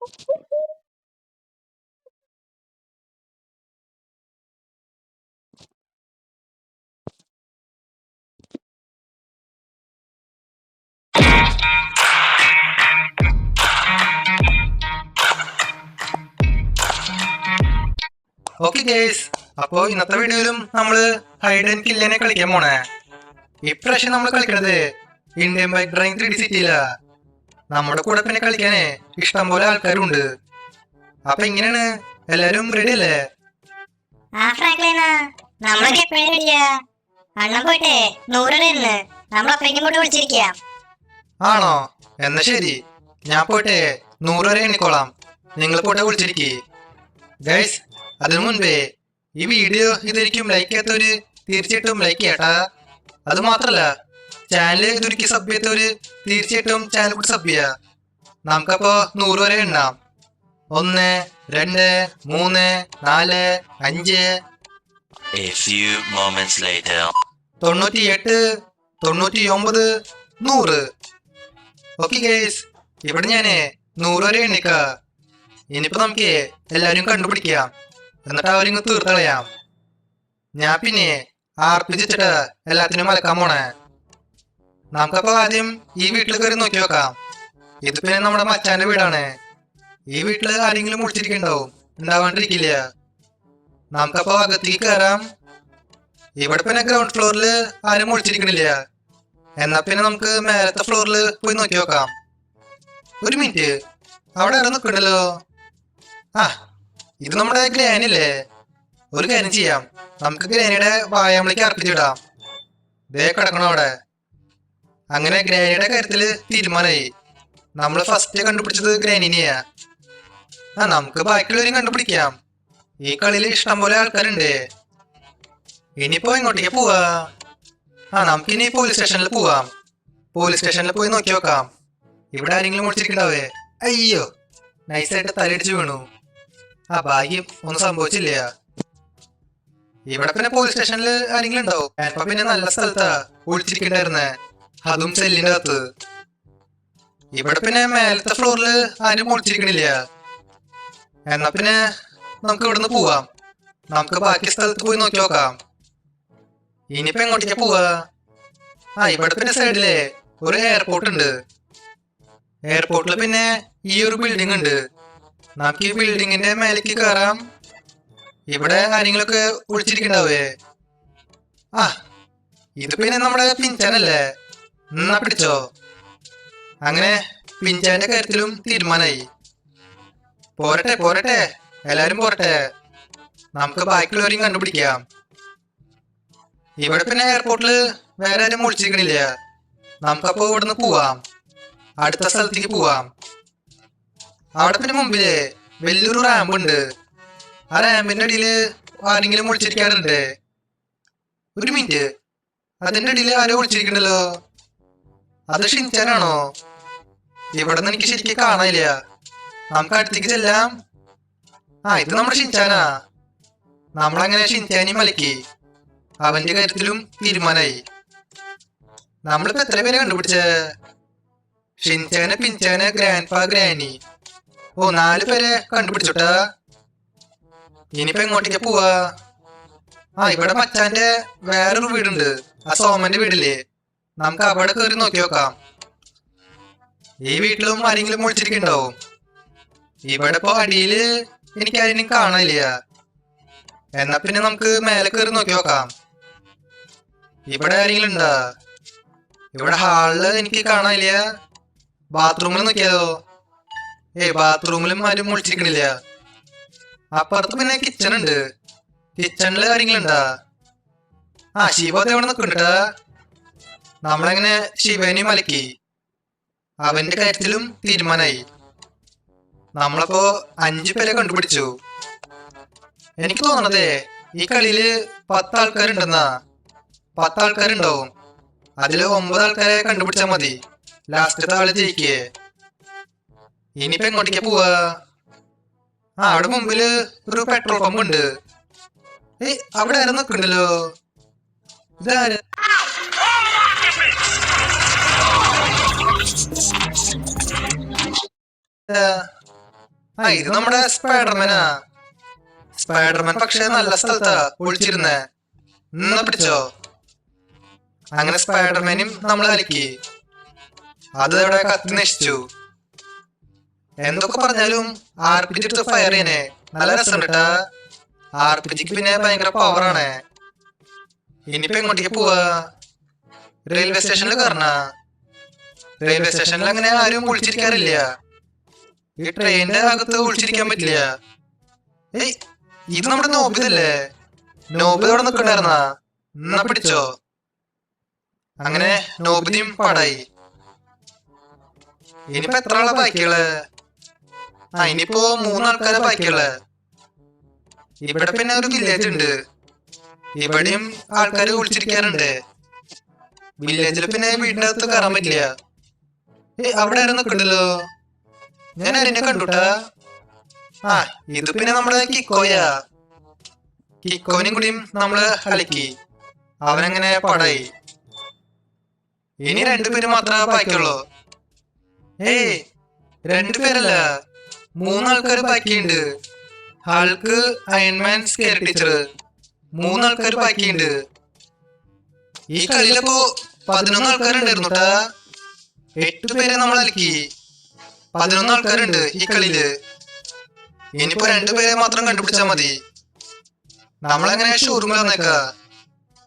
Okay guys, അപ്പോ ഇന്നത്തെ വീഡിയോയിലും നമ്മള് ഹൈഡ് ആൻഡ് കില്ലിനെ കളിക്കാൻ പോണേ. ഇപ്രാവശ്യം നമ്മൾ കളിക്കണത് ഇന്ത്യൻ ബൈക്ക് ഡ്രൈവിംഗ് 3D സിറ്റിയിലാ. നമ്മുടെ കൂടെ പിന്നെ കളിക്കാനേ ഇഷ്ടംപോലെ ആൾക്കാരുണ്ട്. അപ്പൊ എങ്ങനെയാണ്, എല്ലാരും റെഡി അല്ലേ? ആണോ? എന്നാ ശരി, ഞാൻ പോട്ടെ 100 വരെ എണ്ണിക്കോളാം. നിങ്ങൾ പോട്ടെ വിളിച്ചിരിക്കേ. ഗൈസ്, അതിനു മുൻപേ ഈ വീഡിയോ ഇതൊരിക്കും ലൈക്ക് ചെയ്യാത്തവര് തീർച്ചയായിട്ടും ലൈക്ക് ചെയ്യട്ടാ. അത് മാത്രല്ല, ചാനൽ ഇതൊരിക്കും സബ് ചെയ്യാത്തവര് തീർച്ചയായിട്ടും ചാനൽ കൂടി സബ് ചെയ്യാ. നമുക്കപ്പോ 100 വരെ എണ്ണാം. 1, 2, 3, 4, 5. 98, 99, 100. ഓക്കെ ഗൈസ്, ഇവിടെ ഞാന് 100 വരെ എണ്ണിക്ക. ഇനിയിപ്പോ നമുക്ക് എല്ലാരും കണ്ടുപിടിക്കാം, എന്നിട്ട് അവരിങ്ങ് തീർത്തളയാം. ഞാൻ പിന്നെ ആർപ്പിച്ചിട്ട് എല്ലാത്തിനും മലക്കാൻ പോണേ. നമുക്കപ്പോ ആദ്യം ഈ വീട്ടിൽ കയറി നോക്കി നോക്കാം. ഇത് പിന്നെ നമ്മുടെ മച്ചാന്റെ വീടാണ്. ഈ വീട്ടില് ആരെങ്കിലും മുടിച്ചിരിക്കണ്ടാവും, ഉണ്ടാവാണ്ടിരിക്കില്ല. നമുക്കപ്പോ അകത്തേക്ക് കയറാം. ഇവിടെ പിന്നെ ഗ്രൗണ്ട് ഫ്ലോറിൽ ആരും മുടിച്ചിരിക്കണില്ല. എന്നാ പിന്നെ നമുക്ക് മേലത്തെ ഫ്ലോറിൽ പോയി നോക്കി നോക്കാം. ഒരു മിനിറ്റ്, അവിടെ ആരും നിൽക്കണ്ടല്ലോ. ആ, ഇത് നമ്മുടെ ഗ്രാനില്ലേ? ഒരു കാര്യം ചെയ്യാം, നമുക്ക് ഗ്രാനിയുടെ വായാമളിക്ക് അർപ്പിച്ചിടാം. ദേ കിടക്കണം അവിടെ. അങ്ങനെ ഗ്രാനിയുടെ കാര്യത്തില് തീരുമാനമായി. നമ്മള് ഫസ്റ്റ് കണ്ടുപിടിച്ചത് ഗ്രാനിനെയാ. നമുക്ക് ബാക്കിയുള്ളവരും കണ്ടുപിടിക്കാം. ഈ കളിയിൽ ഇഷ്ടംപോലെ ആൾക്കാരുണ്ട്. ഇനിയിപ്പോ ഇങ്ങോട്ടേക്ക് പോവാ. നമുക്കിനി പോലീസ് സ്റ്റേഷനിൽ പോവാം. പോലീസ് സ്റ്റേഷനിൽ പോയി നോക്കി നോക്കാം, ഇവിടെ ആരെങ്കിലും മുടിച്ചിരിക്കണ്ടാവേ. അയ്യോ, നൈസായിട്ട് തലയിടിച്ച് വീണു. ഭാഗ്യം ഒന്നും സംഭവിച്ചില്ല. ഇവിടെ പിന്നെ പോലീസ് സ്റ്റേഷനിൽ ആരെങ്കിലും ഉണ്ടാവും. അപ്പൊ പിന്നെ നല്ല സ്ഥലത്താ ഒളിച്ചിരിക്കണ്ടായിരുന്നേ, അതും സെല്ലിന്റെ അകത്ത്. ഇവിടെ പിന്നെ മേലത്തെ ഫ്ലോറിൽ ആരും ഒളിച്ചിരിക്കണില്ല. എന്നാ പിന്നെ നമുക്ക് ഇവിടുന്ന് പോവാം. നമുക്ക് ബാക്കി സ്ഥലത്ത് പോയി നോക്കി നോക്കാം. ഇനിയിപ്പോ എങ്ങോട്ടേക്ക് പോവാ? ഇവിടെ പിന്നെ സൈഡിലെ ഒരു എയർപോർട്ട് ഉണ്ട്. എയർപോർട്ടിൽ പിന്നെ ഈ ഒരു ബിൽഡിംഗ് ഉണ്ട്. നമുക്ക് ഈ ബിൽഡിങ്ങിന്റെ മേലേക്ക് കയറാം. ഇവിടെ ആരെങ്കിലൊക്കെ ഒളിച്ചിരിക്കണ്ടാവേ. ഇത് പിന്നെ നമ്മുടെ പിഞ്ചാനല്ലേ? എന്നാ പിടിച്ചോ. അങ്ങനെ പിഞ്ചാന്റെ കാര്യത്തിലും തീരുമാനായി. പോരട്ടെ പോരട്ടെ, എല്ലാരും പോരട്ടെ. നമുക്ക് ബാക്കിയുള്ളവരെയും കണ്ടുപിടിക്കാം. ഇവിടെ പിന്നെ എയർപോർട്ടില് വേറെ ആരും ഒളിച്ചിരിക്കണില്ല. നമുക്കപ്പോ ഇവിടുന്ന് പോവാം, അടുത്ത സ്ഥലത്തേക്ക് പോവാം. അവിടെ പിന്നെ മുമ്പില് വലിയൊരു റാമ്പ് ഉണ്ട്. ആ റാമ്പിന്റെ അടിയില് ആരെങ്കിലും ഒളിച്ചിരിക്കാറുണ്ട്. ഒരു മിനിറ്റ്, അതിന്റെ അടിയിൽ ആരോ ഒളിച്ചിരിക്കണ്ടല്ലോ. അത് ഷിൻചാനാണോ? ഇവിടെ നിന്ന് എനിക്ക് ശരിക്കും കാണാനില്ല. നമുക്ക് അടുത്തേക്ക് ചെല്ലാം. ഇത് നമ്മുടെ ഷിൻചാനാ. നമ്മളങ്ങനെ ഷിൻചാനി മലക്കി. അവന്റെ കാര്യത്തിലും തീരുമാനായി. നമ്മളിപ്പോ എത്ര പേരെ കണ്ടുപിടിച്ചേ? ഷിൻചാന്, പിൻചാന്, ഗ്രാൻഡ്പാ, ഗ്രാനി. 4 പേരെ കണ്ടുപിടിച്ചോട്ടാ. ഇനിയിപ്പോ എങ്ങോട്ടേക്ക് പോവാ? ഇവിടെ മച്ചാന്റെ വേറൊരു വീടുണ്ട്, ആ സോമന്റെ വീടില്ലേ? നമുക്ക് അവിടെ കയറി നോക്കി നോക്കാം. ഈ വീട്ടിലും ആരെങ്കിലും ഒളിച്ചിരിക്കണ്ടാവും. ഇവിടെ ഇപ്പൊ അടിയില് എനിക്ക് ആരെയും കാണാനില്ല. എന്നാ പിന്നെ നമുക്ക് മേലെ കയറി നോക്കി നോക്കാം. ഇവിടെ ആരെങ്കിലും ഉണ്ടാ? ഇവിടെ ഹാളില് എനിക്ക് കാണാനില്ല. ബാത്റൂമിൽ നോക്കിയാലോ? ബാത്റൂമിലും ആരും ഒളിച്ചിരിക്കണില്ല. അപ്പുറത്ത് പിന്നെ കിച്ചൺ ഉണ്ട്. കിച്ചണില് ആരെങ്കിലും ഉണ്ടാ? ശിവ എവിടെ നിൽക്കണ്ടാ? നമ്മളെങ്ങനെ ശിവനെ മലക്കി. അവന്റെ കാര്യത്തിലും തീരുമാനായി. നമ്മളപ്പോ 5 പേരെ കണ്ടുപിടിച്ചു. എനിക്ക് തോന്നണതേ ഈ കളിയില് 10 ആൾക്കാരുണ്ടെന്നാ. 10 ആൾക്കാരുണ്ടാവും. അതില് 9 ആൾക്കാരെ കണ്ടുപിടിച്ചാ മതി. ലാസ്റ്റത്തെ ആള് ജയിക്കേ. ഇനിയിപ്പോ എങ്ങോട്ടേക്ക് പോവാ? അവിടെ മുമ്പില് ഒരു പെട്രോൾ പമ്പ് ഉണ്ട്. അവിടെ ആരും നിൽക്കണ്ടല്ലോ. ഇതാര്? ഇത് നമ്മുടെ സ്പൈഡർമാനാ. സ്പൈഡർമാൻ പക്ഷെ നല്ല സ്ഥലത്താ ഒളിച്ചിരുന്നേ. എന്നാ പിടിച്ചോ. അങ്ങനെ സ്പൈഡർമാനും നമ്മൾ അലക്കി. അത് അവിടെ കത്തി നശിച്ചു. എന്തൊക്കെ പറഞ്ഞാലും RPG എടുത്ത് ഫയർ ചെയ്യാനേ നല്ല രസം കേട്ടാ. RPGക്ക് പിന്നെ ഭയങ്കര പവറാണ്. ഇനിയിപ്പോ എങ്ങോട്ടേക്ക് പോവാ? റെയിൽവേ സ്റ്റേഷനിൽ കയറണ. റെയിൽവേ സ്റ്റേഷനിൽ അങ്ങനെ ആരും ഒളിച്ചിരിക്കാറില്ല. ഈ ട്രെയിനിന്റെ അകത്ത് ഒളിച്ചിരിക്കാൻ പറ്റില്ല. ഏയ് ഇത് നമ്മുടെ നോബിതല്ലേ. നോബിത് അവിടെ നിൽക്കണ്ടായിരുന്ന. എന്നാ പിടിച്ചോ. അങ്ങനെ നോബിതിയും പാടായി. ഇനിയിപ്പോ എത്ര ആളെ ബാക്കിയുള്ളേ? ഇനിയിപ്പോ 3 ആൾക്കാരെ ബാക്കിയുള്ളേ. ഇവിടെ പിന്നെ ഒരു വില്ലേജ് ഉണ്ട്. ഇവിടെയും ആൾക്കാര് ഒളിച്ചിരിക്കാറുണ്ട്. വില്ലേജിൽ പിന്നെ വീടിന്റെ അകത്ത് കയറാൻ പറ്റില്ല. അവിടെ ആരും നിൽക്കണ്ടല്ലോ. ഞാൻ ആരെന്നെ കണ്ടുട്ടാ. ഇത് പിന്നെ നമ്മുടെ കിക്കോയാ. കിക്കോനും കൂടിയും നമ്മള് അലക്കി. അവനങ്ങനെ പാടായി. ഇനി 2 പേര് മാത്രമേ ബാക്കിയുള്ളൂ. 2 പേരല്ല, 3 ആൾക്കാര് ബാക്കിയുണ്ട്. ആൾക്ക് അയൺമാൻ സ്കെയർ ടീച്ചർ. 3 ആൾക്കാര് ബാക്കിയുണ്ട്. ഈ കളിയിലപ്പോ 11 ആൾക്കാരുണ്ടായിരുന്നുട്ടാ. 8 പേരെ നമ്മൾ അലക്കി. 11 ആൾക്കാരുണ്ട് ഈ കളിയില്. ഇനിയിപ്പോ 2 പേരെ മാത്രം കണ്ടുപിടിച്ചാ മതി. നമ്മളെങ്ങനെ ഷോറൂമിൽ വന്നേക്കാ.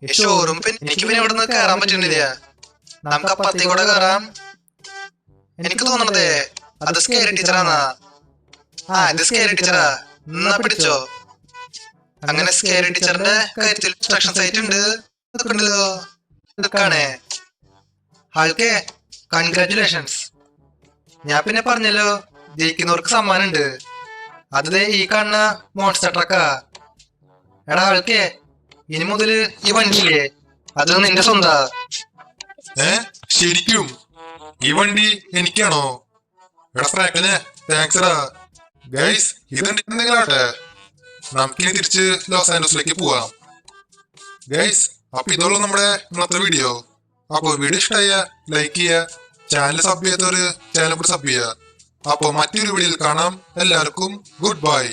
ഈ ഷോറൂം എനിക്ക് പിന്നെ ഇവിടെ നിന്ന് കയറാൻ പറ്റുന്നില്ല. നമുക്ക് അപ്പത്തേ കൂടെ കയറാം. എനിക്ക് തോന്നണതേ അത് സ്കെയർ ടീച്ചറാന്നാ. ഇത് സ്കെയർ ടീച്ചറാ. എന്നാ പിടിച്ചോ. അങ്ങനെ സ്കെയർ ടീച്ചറിന്റെ കാര്യത്തിൽ ഇൻസ്ട്രക്ഷൻ സൈറ്റ് ഉണ്ട്. ഇതൊക്കെയുണ്ടല്ലോ. ഇതൊക്കെയാണേ. ആൾക്കേ കൺഗ്രാറ്റുലേഷൻസ്. ഞാൻ പിന്നെ പറഞ്ഞല്ലോ ജയിക്കുന്നവർക്ക് സമ്മാനം ഉണ്ട്. അത് ഈ കാണുന്ന മോൺസ്റ്റർ ട്രക്കാ. എടാ ആൾക്കേ, ഇനി മുതല് ഈ വണ്ടിയില്ലേ അത് നിന്റെ സ്വന്താ. ശരിക്കും ഈ വണ്ടി എനിക്കാണോ? എടാ ഫ്രാങ്ക്ലിനെ താങ്ക്സ് എടാ. ഗൈസ് ഇതെന്തെങ്കിലാട്ടെ, നമുക്കിനി തിരിച്ച് ലോസ് ആൻഡോസിലേക്ക് പോവാം. ഗൈസ് അപ്പൊ ഇതുള്ള നമ്മുടെ ഇന്നത്തെ വീഡിയോ. അപ്പൊ വീഡിയോ ഇഷ്ടമായ ലൈക്ക് ചെയ്യുക, ചാനൽ സബ് ചെയ്യാത്തവര് ചാനൽ കൂടി സബ് ചെയ്യുക. അപ്പൊ മറ്റൊരു വീഡിയോയിൽ കാണാം. എല്ലാവർക്കും ഗുഡ് ബൈ.